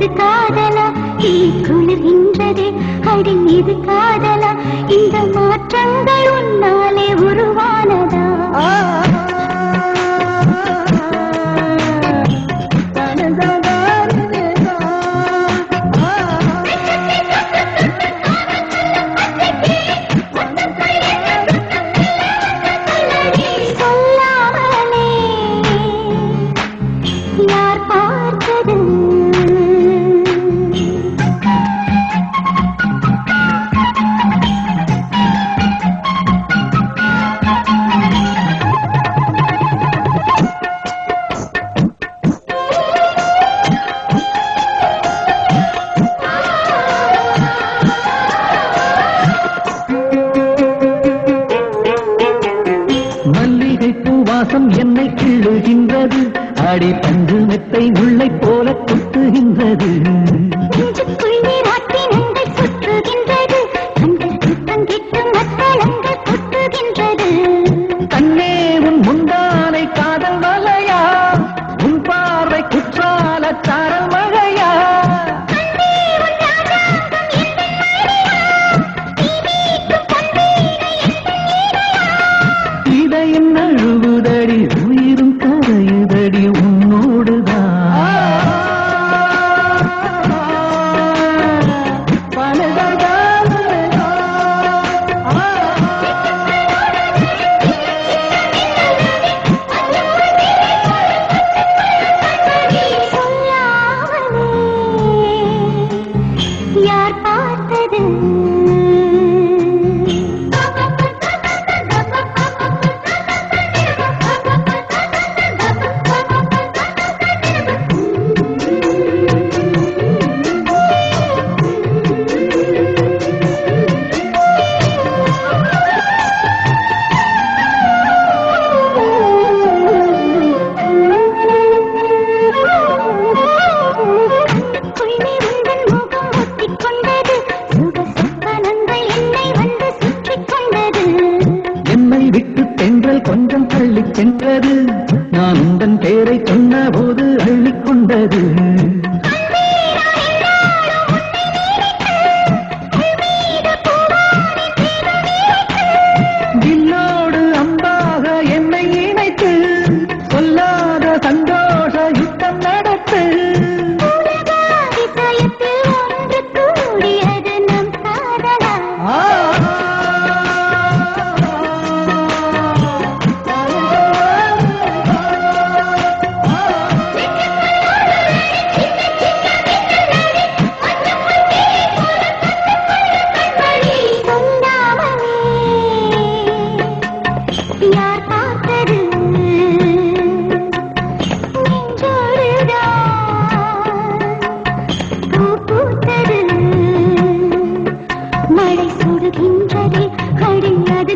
இது காதலா குளிர்கின்றதே அடி இது காதலா இந்த மாற்றங்கள் உன்னாலே உருவானதா என்னை கிள்ளுகின்றது அடி பஞ்சு மெத்தை முல்லை போல குத்துகின்றது கண்ணே உன் முந்தானை காதல் மலையா உன் பார்வை குற்றால சாரல் மழையா இதயம் நழுவுதடி உயிரும் கரையுதடி உன்னோடுதான் யார் பார்த்தது கொஞ்சம் தள்ளிச் சென்றது நான் உந்தன் பேரை சொன்ன போது அள்ளிக்கொண்டது வில்லோடு அம்பாக என்னை இணைத்து சொல்லாத சந்தோஷ யுத்தம் நடத்து மழை சுடுகின்றதே கடியாது